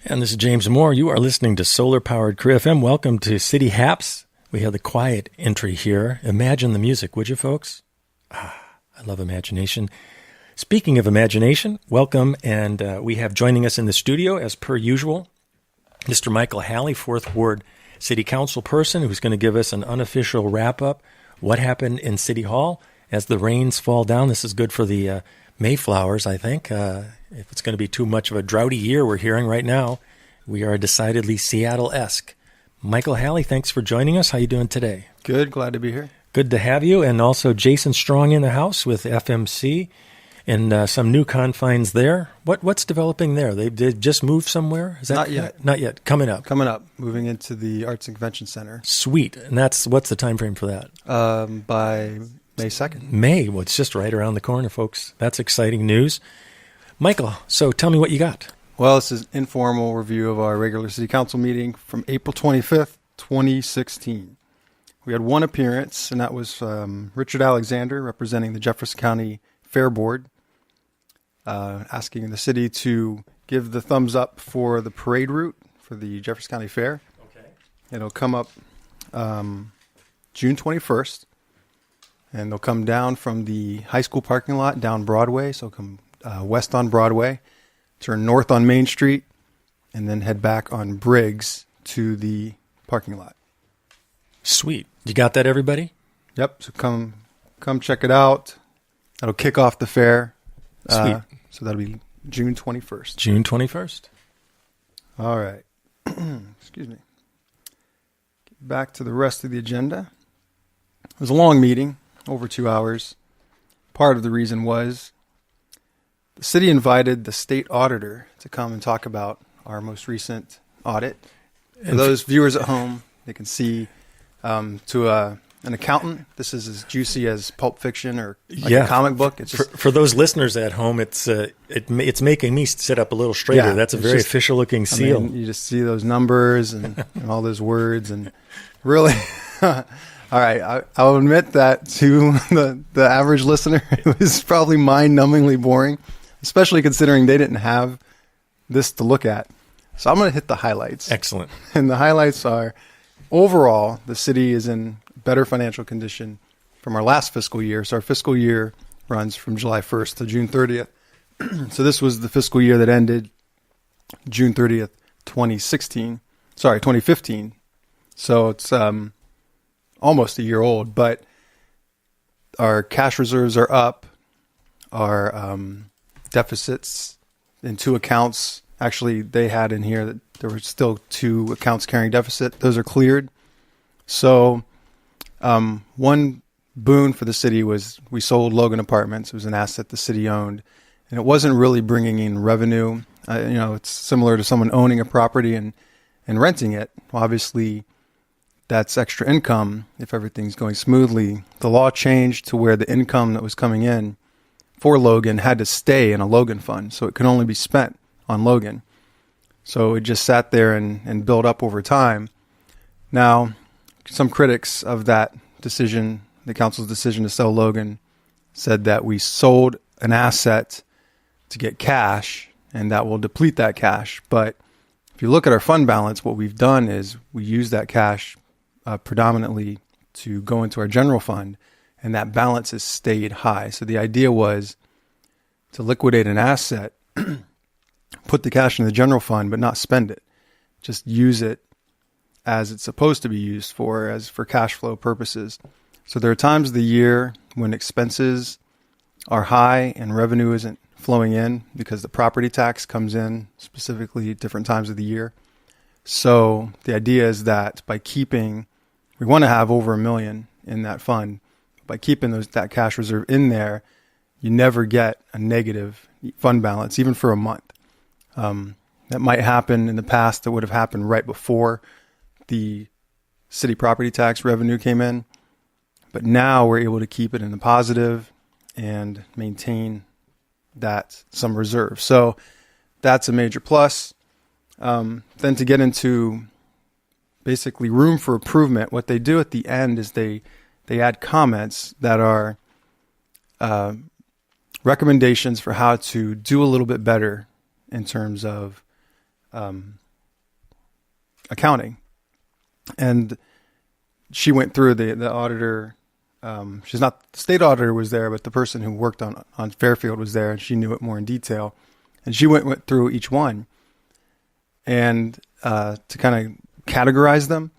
And this is James Moore. You are listening to Solar-Powered KRUU-FM. Welcome to City Haps. We have the quiet entry here. Imagine the music, would you, folks? I love imagination. Speaking of imagination, welcome. And we have joining us in the studio, as per usual, Mr. Michael Halley, 4th Ward City Council person, who's going to give us an unofficial wrap-up. What happened in City Hall as the rains fall down? This is good for the Mayflowers, I think. If it's going to be too much of a droughty year we're hearing right now, we are decidedly Seattle-esque. Michael Halley, thanks for joining us. How you doing today? Good. Glad to be here. Good to have you. And also Jason Strong in the house with FMC and some new confines there. What's developing there? They just moved somewhere? Is that Not yet. Not yet. Coming up. Coming up. Moving into the Arts and Convention Center. Sweet. And what's the time frame for that? By May 2nd. May. Well, it's just right around the corner, folks. That's exciting news. Michael, so tell me what you got. Well, this is an informal review of our regular City Council meeting from April 25th, 2016. We had one appearance, and that was Richard Alexander, representing the Jefferson County Fair Board, asking the city to give the thumbs up for the parade route for the Jefferson County Fair. Okay. It'll come up June 21st, and they'll come down from the high school parking lot down Broadway, so come west on Broadway, turn north on Main Street, and then head back on Briggs to the parking lot. Sweet. You got that, everybody? Yep. So come check it out. That'll kick off the fair. Sweet. So that'll be June 21st. June 21st. All right. Excuse me. Get back to the rest of the agenda. It was a long meeting, over 2 hours. Part of the reason was the city invited the state auditor to come and talk about our most recent audit. For those viewers at home, they can see to an accountant, this is as juicy as Pulp Fiction or a comic book. It's just, for those listeners at home, it's making me sit up a little straighter. Yeah, That's a very official-looking seal. I mean, you just see those numbers and all those words, and really... All right, I'll admit that to the average listener, it was probably mind-numbingly boring, especially considering they didn't have this to look at. So I'm going to hit the highlights. Excellent. And the highlights are, overall, the city is in better financial condition from our last fiscal year. So our fiscal year runs from July 1st to June 30th. So this was the fiscal year that ended June 30th, 2015. So it's almost a year old, but our cash reserves are up. Our deficits in 2 accounts, actually they had in here that there were still 2 accounts carrying deficit. Those are cleared. So one boon for the city was we sold Logan Apartments. It was an asset the city owned, and it wasn't really bringing in revenue. It's similar to someone owning a property and renting it. Well, obviously, that's extra income if everything's going smoothly. The law changed to where the income that was coming in for Logan had to stay in a Logan fund, so it could only be spent on Logan. So it just sat there and built up over time. Now, some critics of that decision, the council's decision to sell Logan, said that we sold an asset to get cash, and that will deplete that cash. But if you look at our fund balance, what we've done is we use that cash predominantly to go into our general fund, and that balance has stayed high. So the idea was to liquidate an asset, put the cash in the general fund, but not spend it. Just use it as it's supposed to be used for, as for cash flow purposes. So there are times of the year when expenses are high and revenue isn't flowing in because the property tax comes in specifically at different times of the year. So the idea is that we want to have over $1 million in that fund. By keeping that cash reserve in there, you never get a negative fund balance, even for a month. That might happen in the past. That would have happened right before the city property tax revenue came in. But now we're able to keep it in the positive and maintain some reserve. So that's a major plus. Then to get into basically room for improvement, what they do at the end is they add comments that are recommendations for how to do a little bit better in terms of accounting. And she went through the auditor. She's not, the state auditor was there, but the person who worked on Fairfield was there, and she knew it more in detail. And she went through each one and to kind of categorize them.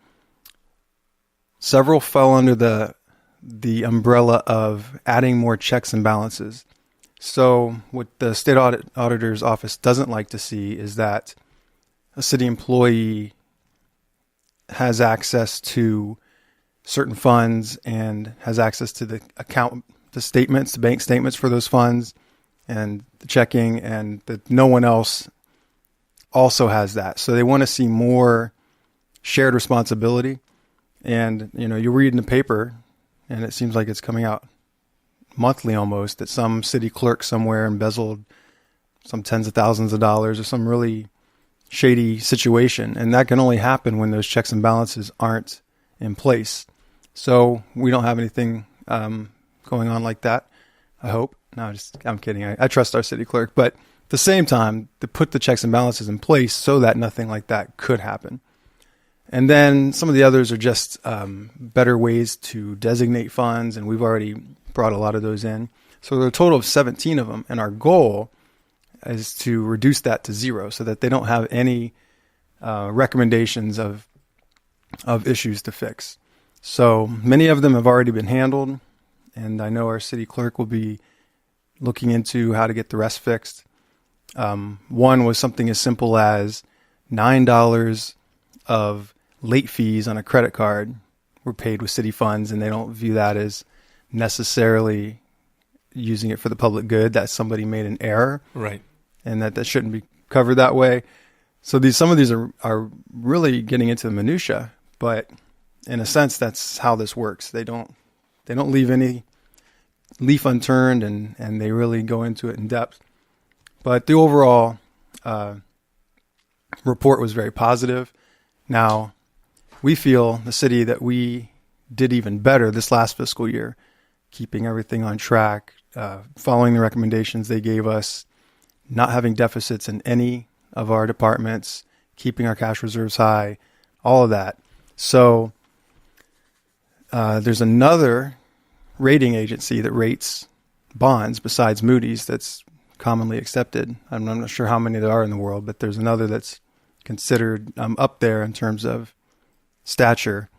Several fell under the umbrella of adding more checks and balances. So what the state auditor's office doesn't like to see is that a city employee has access to certain funds and has access to the statements, the bank statements for those funds and the checking, and that no one else also has that. So they want to see more shared responsibility. And, you read in the paper, and it seems like it's coming out monthly almost, that some city clerk somewhere embezzled some tens of thousands of dollars or some really shady situation. And that can only happen when those checks and balances aren't in place. So we don't have anything going on like that, I hope. No, I'm kidding. I trust our city clerk. But at the same time, to put the checks and balances in place so that nothing like that could happen. And then some of the others are just better ways to designate funds, and we've already brought a lot of those in. So there are a total of 17 of them, and our goal is to reduce that to 0 so that they don't have any recommendations of issues to fix. So many of them have already been handled, and I know our city clerk will be looking into how to get the rest fixed. One was something as simple as $9 of late fees on a credit card were paid with city funds, and they don't view that as necessarily using it for the public good, that somebody made an error. Right. And that shouldn't be covered that way. So some of these are really getting into the minutia, but in a sense, that's how this works. They don't leave any leaf unturned, and they really go into it in depth. But the overall report was very positive. Now, we feel, the city, that we did even better this last fiscal year, keeping everything on track, following the recommendations they gave us, not having deficits in any of our departments, keeping our cash reserves high, all of that. So there's another rating agency that rates bonds besides Moody's that's commonly accepted. I'm not sure how many there are in the world, but there's another that's considered up there in terms of stature.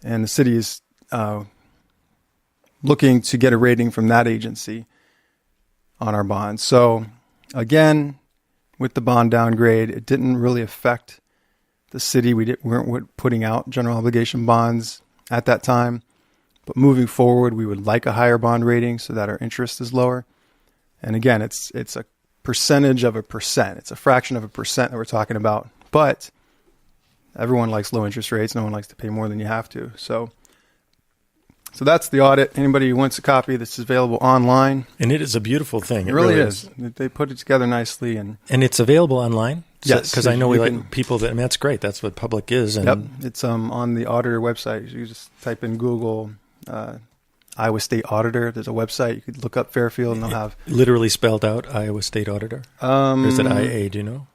And the city is looking to get a rating from that agency on our bonds. So again, with the bond downgrade, it didn't really affect the city. We weren't putting out general obligation bonds at that time. But moving forward, we would like a higher bond rating so that our interest is lower. And again, it's a percentage of a percent. It's a fraction of a percent that we're talking about. But everyone likes low interest rates. No one likes to pay more than you have to. So that's the audit. Anybody who wants a copy, this is available online. And it is a beautiful thing. It really is. They put it together nicely. And it's available online? Yes. Because I know we like people that, that's great. That's what public is. And yep. It's on the auditor website. You just type in Google Iowa State Auditor. There's a website. You could look up Fairfield, and they'll have... Literally spelled out, Iowa State Auditor? Or is it IA? Do you know?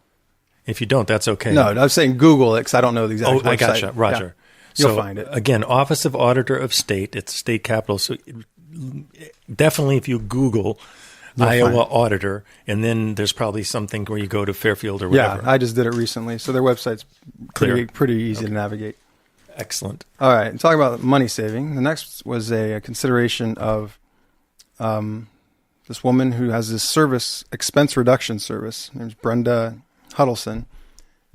If you don't, that's okay. No, I was saying Google it because I don't know the exact website. I gotcha. Roger. Yeah. You'll find it. Again, Office of Auditor of State. It's state capital. So definitely if you Google Iowa Auditor, and then there's probably something where you go to Fairfield or whatever. Yeah, I just did it recently. So their website's pretty easy to navigate. Excellent. All right. And talking about money saving, the next was a consideration of this woman who has this expense reduction service. Her name's Brenda Huddleston.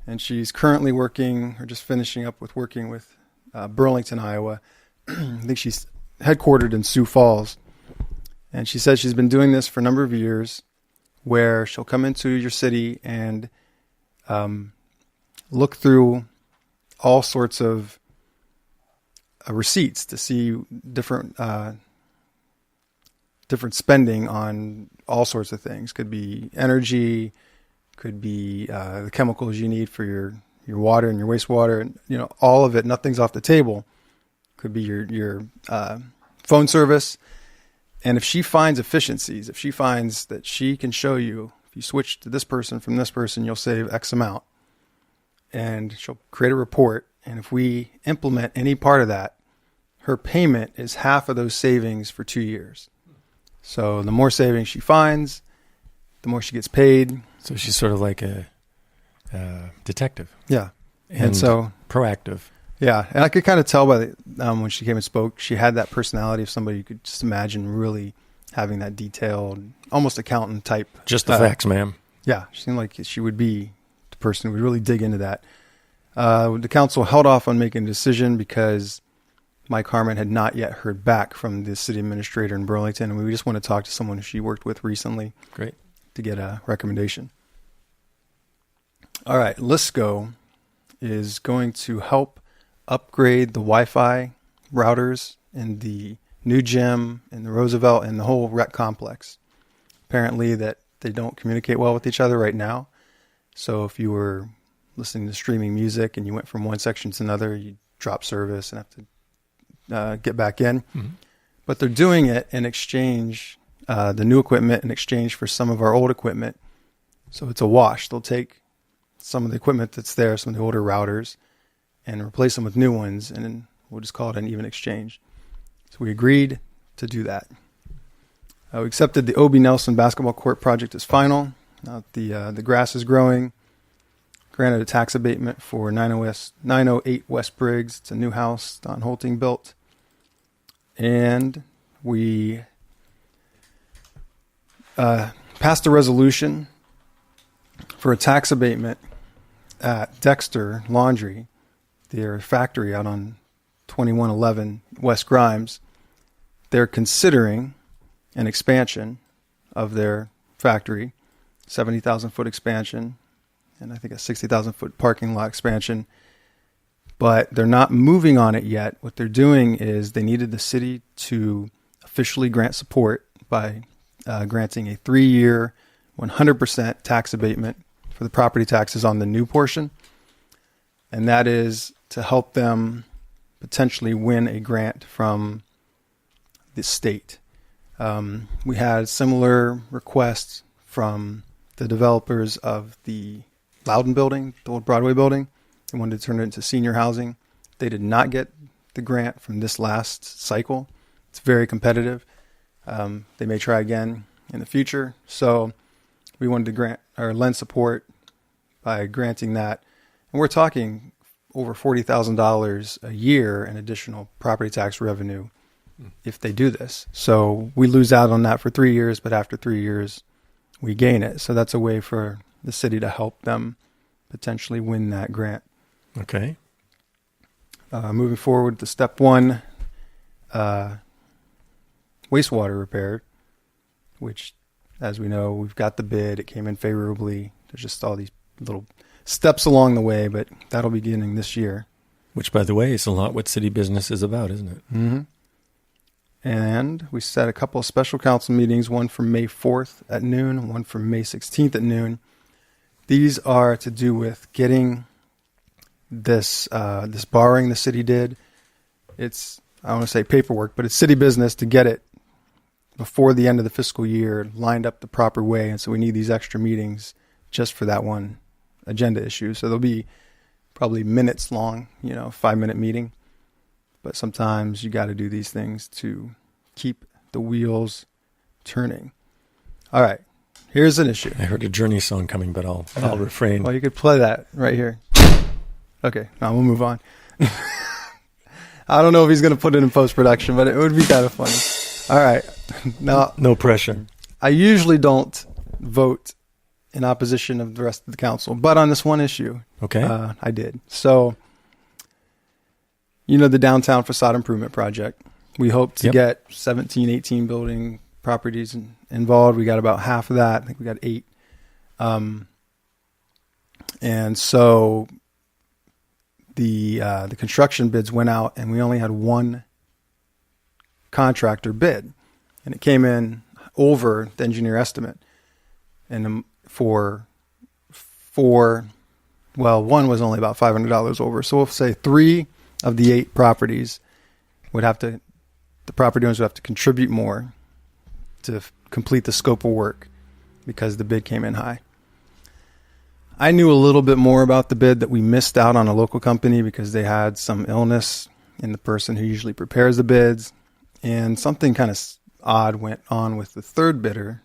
And she's currently working, or just finishing up with working with Burlington, Iowa. I think she's headquartered in Sioux Falls. And she says she's been doing this for a number of years, where she'll come into your city and look through all sorts of receipts to see different spending on all sorts of things. Could be energy, could be the chemicals you need for your water and your wastewater, and all of it. Nothing's off the table. Could be your phone service. And if she finds efficiencies, if she finds that she can show you, if you switch to this person from this person, you'll save X amount, and she'll create a report. And if we implement any part of that, her payment is half of those savings for 2 years. So the more savings she finds, the more she gets paid. So she's sort of like a detective. Yeah. And so proactive. Yeah. And I could kind of tell by when she came and spoke, she had that personality of somebody you could just imagine really having that detailed, almost accountant type. Just the facts, ma'am. Yeah. She seemed like she would be the person who would really dig into that. The council held off on making a decision because Mike Harmon had not yet heard back from the city administrator in Burlington, and we just want to talk to someone who she worked with recently. Great. To get a recommendation. All right, Lisco is going to help upgrade the Wi-Fi routers in the new gym, in the Roosevelt, and the whole rec complex. Apparently that they don't communicate well with each other right now. So if you were listening to streaming music and you went from one section to another, you drop service and have to get back in. Mm-hmm. But they're doing it in exchange, the new equipment in exchange for some of our old equipment. So it's a wash. They'll take some of the equipment that's there, some of the older routers, and replace them with new ones, and then we'll just call it an even exchange. So we agreed to do that. We accepted the O.B. Nelson basketball court project as final. Now the grass is growing. Granted a tax abatement for 908 West Briggs. It's a new house Don Holting built. And we passed a resolution for a tax abatement at Dexter Laundry, their factory out on 2111 West Grimes. They're considering an expansion of their factory, 70,000 foot expansion, and I think a 60,000 foot parking lot expansion. But they're not moving on it yet. What they're doing is they needed the city to officially grant support by granting a 3-year, 100% tax abatement for the property taxes on the new portion. And that is to help them potentially win a grant from the state. We had similar requests from the developers of the Loudon building, the old Broadway building. They wanted to turn it into senior housing. They did not get the grant from this last cycle. It's very competitive. They may try again in the future. So we wanted to grant or lend support by granting that. And we're talking over $40,000 a year in additional property tax revenue if they do this. So we lose out on that for 3 years, but after 3 years, we gain it. So that's a way for the city to help them potentially win that grant. Okay. Moving forward to step 1, wastewater repair, which, as we know, we've got the bid. It came in favorably. There's just all these little steps along the way, but that'll be beginning this year. Which, by the way, is a lot what city business is about, isn't it? Mm-hmm. And we set a couple of special council meetings, one for May 4th at noon, one for May 16th at noon. These are to do with getting this borrowing the city did. It's, I don't want to say paperwork, but it's city business to get it before the end of the fiscal year lined up the proper way. And so we need these extra meetings just for that one agenda issue. So they'll be probably minutes long, 5-minute meeting. But sometimes you got to do these things to keep the wheels turning. All right. Here's an issue. I heard a Journey song coming, but I'll refrain. Well, you could play that right here. Okay, now we'll move on. I don't know if he's going to put it in post-production, but it would be kind of funny. All right. Now, no pressure. I usually don't vote in opposition of the rest of the council, but on this one issue, okay, I did. So, the downtown facade improvement project. We hope to get 17, 18 building properties involved. We got about half of that. I think we got 8. And so the construction bids went out, and we only had one contractor bid, and it came in over the engineer estimate. And one was only about $500 over. So we'll say 3 of the 8 properties the property owners would have to contribute more to complete the scope of work because the bid came in high. I knew a little bit more about the bid, that we missed out on a local company because they had some illness in the person who usually prepares the bids. And something kind of odd went on with the third bidder.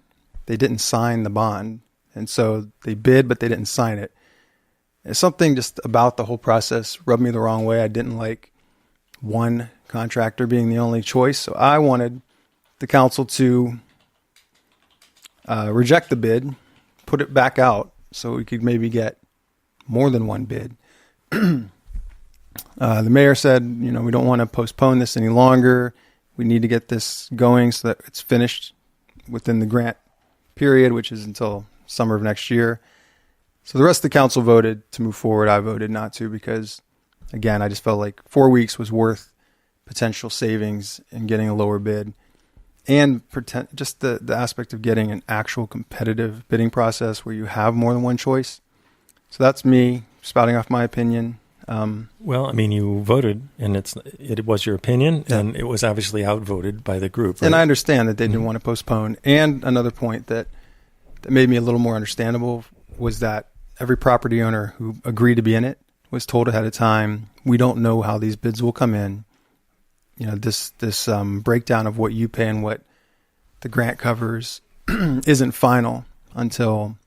They didn't sign the bond. And so they bid, but they didn't sign it. And something just about the whole process rubbed me the wrong way. I didn't like one contractor being the only choice. So I wanted the council to reject the bid, put it back out so we could maybe get more than one bid. The mayor said, we don't want to postpone this any longer. We need to get this going so that it's finished within the grant period, which is until summer of next year. So the rest of the council voted to move forward. I voted not to because, again, I just felt like 4 weeks was worth potential savings in getting a lower bid, and just the aspect of getting an actual competitive bidding process where you have more than one choice. So that's me spouting off my opinion. Well, you voted, and it was your opinion, and it was obviously outvoted by the group. Right? And I understand that they didn't want to postpone. And another point that made me a little more understandable was that every property owner who agreed to be in it was told ahead of time, we don't know how these bids will come in. This breakdown of what you pay and what the grant covers isn't final until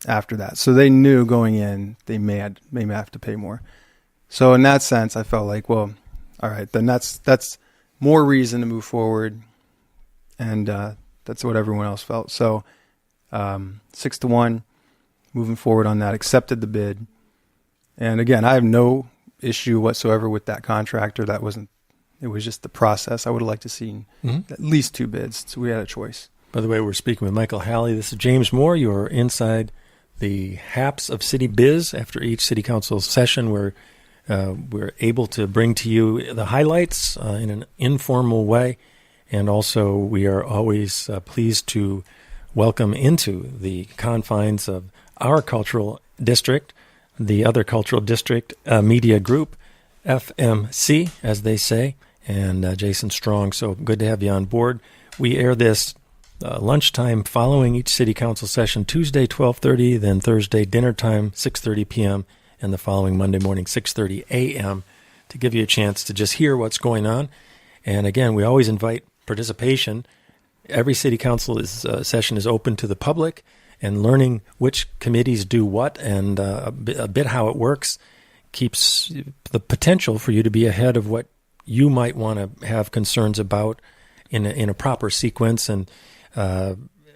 after that. So they knew going in they may have to pay more. So in that sense, I felt like, well, all right, then that's more reason to move forward, and that's what everyone else felt. So 6-1, moving forward on that, accepted the bid. And again, I have no issue whatsoever with that contractor. It was just the process. I would have liked to see at least 2 bids, so we had a choice. By the way, we're speaking with Michael Halley. This is James Moore. You are inside the haps of City Biz. After each City Council session, we're able to bring to you the highlights in an informal way. And also, we are always pleased to welcome into the confines of our cultural district, the other cultural district media group, FMC, as they say, and Jason Strong. So good to have you on board. We air this lunchtime following each City Council session, Tuesday 12:30, then Thursday dinner time 6:30 p.m., and the following Monday morning 6:30 a.m. to give you a chance to just hear what's going on. And again, we always invite participation. Every City Council session is open to the public, and learning which committees do what and a bit how it works keeps the potential for you to be ahead of what you might want to have concerns about in a proper sequence, and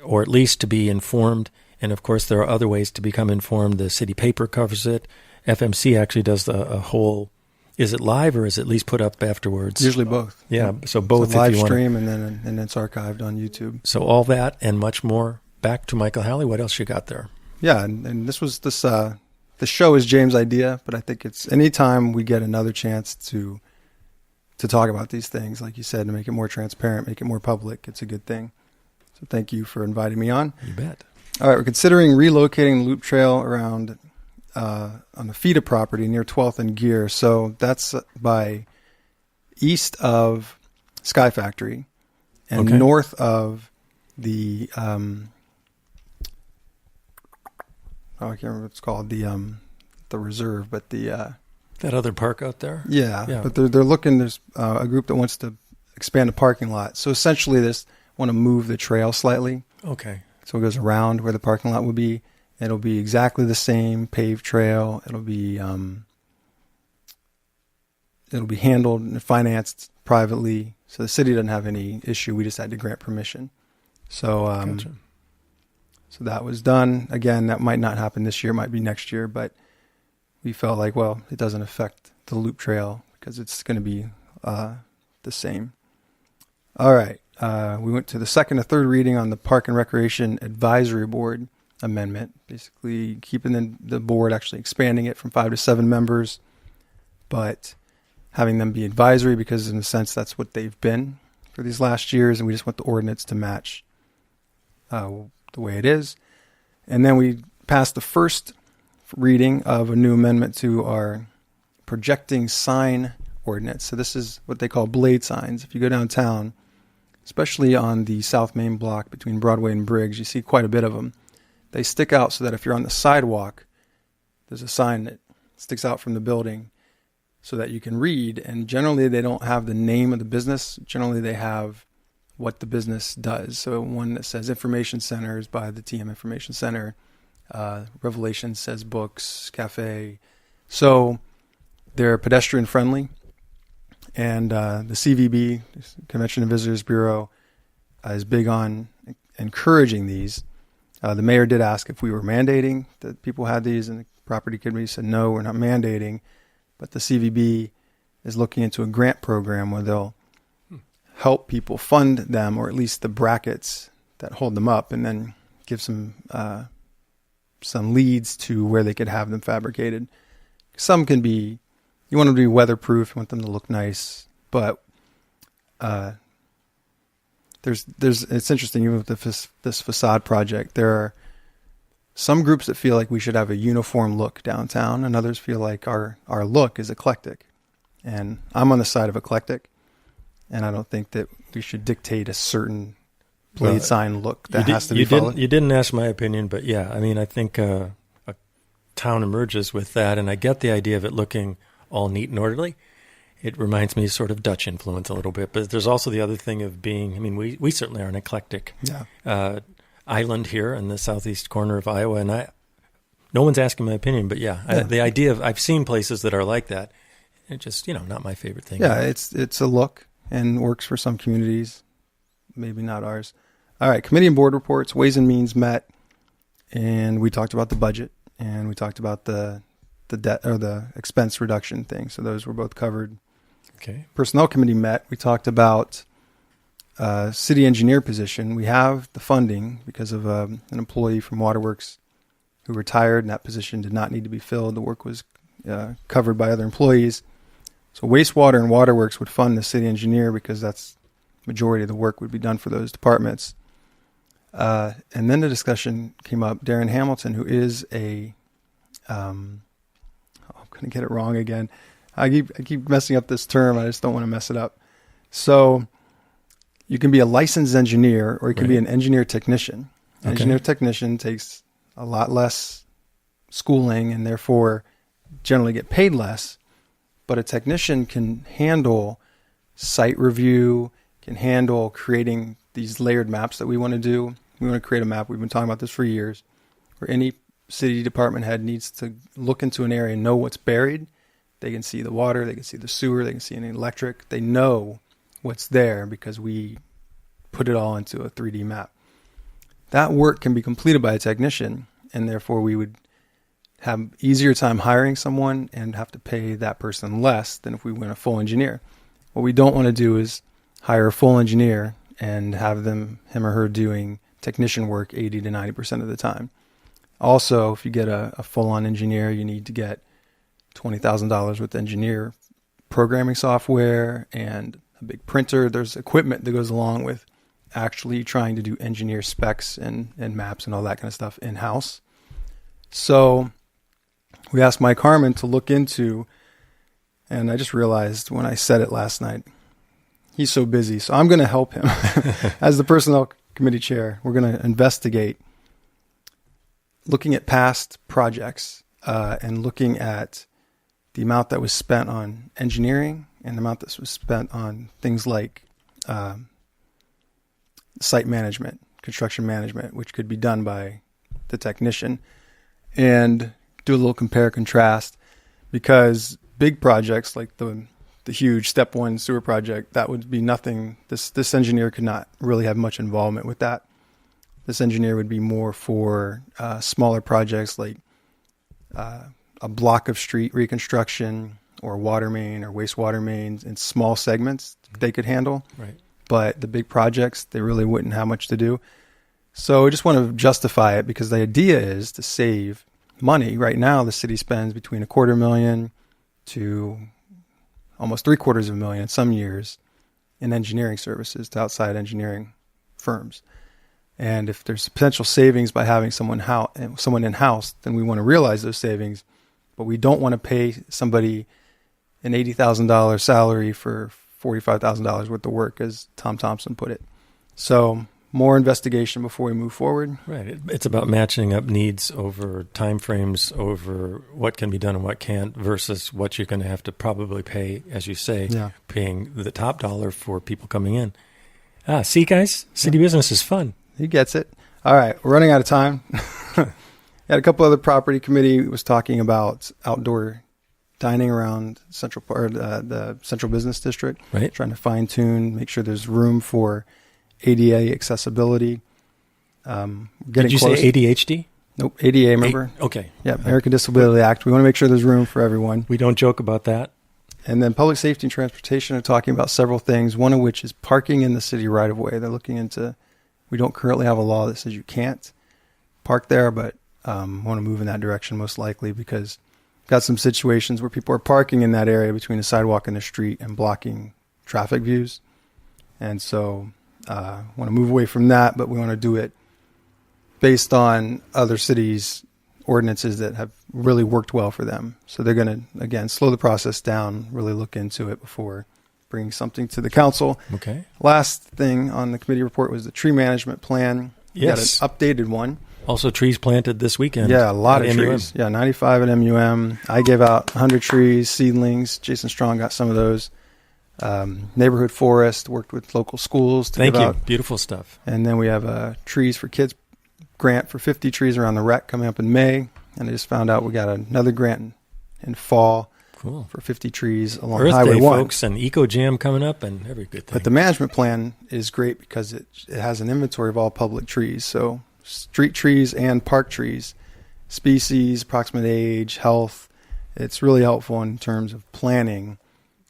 or at least to be informed. And of course, there are other ways to become informed. The city paper covers it. FMC actually does a whole. Is it live or is it at least put up afterwards? Usually both. Yeah, so both. It's a live stream and then it's archived on YouTube. So all that and much more. Back to Michael Halley. What else you got there? Yeah, and this was the show is James' idea, but I think it's anytime we get another chance to talk about these things, like you said, to make it more transparent, make it more public, it's a good thing. So thank you for inviting me on. You bet. All right, we're considering relocating the loop trail around on the FIDA property near 12th and Gear. So that's by east of Sky Factory and north of the I can't remember what it's called, the reserve, but that other park out there. Yeah. But they're looking. There's a group that wants to expand the parking lot. So essentially, they want to move the trail slightly. Okay. So it goes around where the parking lot would be. It'll be exactly the same paved trail. It'll be handled and financed privately. So the city doesn't have any issue. We just had to grant permission. So Gotcha. So that was done. Again, that might not happen this year. It might be next year. But we felt like, well, it doesn't affect the loop trail because it's going to be the same. All right. We went to the second and third reading on the Park and Recreation Advisory Board amendment, basically keeping the board, actually expanding it from 5 to 7 members, but having them be advisory because in a sense that's what they've been for these last years, and we just want the ordinance to match the way it is. And then we passed the first reading of a new amendment to our projecting sign ordinance. So this is what they call blade signs. If you go downtown, especially on the South Main block between Broadway and Briggs, you see quite a bit of them. They stick out so that if you're on the sidewalk, there's a sign that sticks out from the building so that you can read. And generally they don't have the name of the business. Generally they have what the business does. So one that says Information Center is by the TM Information Center. Revelation says Books, Cafe. So they're pedestrian friendly. And the CVB, Convention and Visitors Bureau, is big on encouraging these. The mayor did ask if we were mandating that people had these, and the property committee said, no, we're not mandating. But the CVB is looking into a grant program where they'll help people fund them, or at least the brackets that hold them up, and then give some leads to where they could have them fabricated. Some can be, you want them to be weatherproof, you want them to look nice, but it's interesting, even with this facade project, there are some groups that feel like we should have a uniform look downtown, and others feel like our look is eclectic. And I'm on the side of eclectic, and I don't think that we should dictate a certain blade sign look that has to be followed. You didn't ask my opinion, but yeah, I mean, I think a town emerges with that, and I get the idea of it looking all neat and orderly. It reminds me sort of Dutch influence a little bit, but there's also the other thing of being, I mean, we certainly are an eclectic island here in the southeast corner of Iowa, and no one's asking my opinion, but the idea of, I've seen places that are like that. It just, not my favorite thing. Yeah, it's a look and works for some communities, maybe not ours. All right, committee and board reports, Ways and Means met, and we talked about the budget, and we talked about the debt or the expense reduction thing. So those were both covered. Okay. Personnel committee met. We talked about city engineer position. We have the funding because of an employee from Waterworks who retired, and that position did not need to be filled. The work was covered by other employees. So wastewater and Waterworks would fund the city engineer because that's majority of the work would be done for those departments. And then the discussion came up. Darren Hamilton, who is I'm going to get it wrong again. I keep messing up this term. I just don't want to mess it up. So you can be a licensed engineer, or you can be an engineer technician. An engineer technician takes a lot less schooling and therefore generally get paid less. But a technician can handle site review, can handle creating these layered maps that we want to do. We want to create a map. We've been talking about this for years, where any city department head needs to look into an area and know what's buried. They can see the water, they can see the sewer, they can see any electric. They know what's there because we put it all into a 3D map. That work can be completed by a technician, and therefore we would have easier time hiring someone and have to pay that person less than if we went a full engineer. What we don't want to do is hire a full engineer and have him or her doing technician work 80 to 90% of the time. Also, if you get a full-on engineer, you need to get $20,000 with engineer programming software and a big printer. There's equipment that goes along with actually trying to do engineer specs and maps and all that kind of stuff in-house. So we asked Mike Harmon to look into, and I just realized when I said it last night, he's so busy. So I'm going to help him as the personnel committee chair. We're going to investigate looking at past projects and looking at the amount that was spent on engineering and the amount that was spent on things like site management, construction management, which could be done by the technician, and do a little compare contrast, because big projects like the huge step one sewer project, that would be nothing. This engineer could not really have much involvement with that. This engineer would be more for smaller projects like a block of street reconstruction or water main or wastewater mains in small segments they could handle. Right. But the big projects, they really wouldn't have much to do. So I just want to justify it because the idea is to save money. Right now, the city spends between $250,000 to almost $750,000 in some years in engineering services to outside engineering firms. And if there's potential savings by having someone in-house, then we want to realize those savings, but we don't want to pay somebody an $80,000 salary for $45,000 worth of work, as Tom Thompson put it. So more investigation before we move forward. Right. It's about matching up needs over timeframes, over what can be done and what can't, versus what you're going to have to probably pay, as you say, paying the top dollar for people coming in. See, guys, city business is fun. He gets it. All right, we're running out of time. Had a couple other property committee was talking about outdoor dining around the central business district. Right. Trying to fine tune, make sure there's room for ADA accessibility. Did you say ADHD? Nope, ADA, remember? Okay. Yeah, American Disability Act. We want to make sure there's room for everyone. We don't joke about that. And then public safety and transportation are talking about several things, one of which is parking in the city right of way. They're looking into, we don't currently have a law that says you can't park there, but want to move in that direction most likely because got some situations where people are parking in that area between the sidewalk and the street and blocking traffic views. And so want to move away from that, but we want to do it based on other cities' ordinances that have really worked well for them. So they're going to, again, slow the process down, really look into it before bringing something to the council. Okay. Last thing on the committee report was the tree management plan. Yes. We got an updated one. Also trees planted this weekend. Yeah, a lot of at trees. Yeah, 95 at MUM. I gave out 100 trees, seedlings. Jason Strong got some of those. Neighborhood forest, worked with local schools to give out. Thank you. Beautiful stuff. And then we have a Trees for Kids grant for 50 trees around the rec coming up in May. And I just found out we got another grant in fall. Cool. For 50 trees along Earth Highway Day, 1. folks, and Eco Jam coming up and every good thing. But the management plan is great because it has an inventory of all public trees. So street trees and park trees, species, approximate age, health. It's really helpful in terms of planning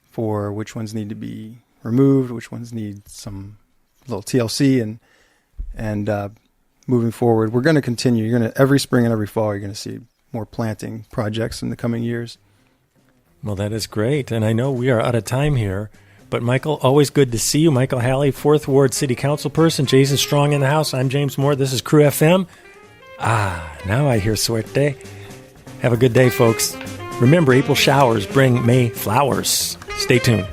for which ones need to be removed, which ones need some little TLC, and moving forward. We're going to continue. You're going to every spring and every fall. You're going to see more planting projects in the coming years. Well, that is great. And I know we are out of time here, but Michael, always good to see you. Michael Halley, 4th Ward City Council person. Jason Strong in the house. I'm James Moore. This is KRUU-FM. Now I hear suerte. Have a good day, folks. Remember, April showers bring May flowers. Stay tuned.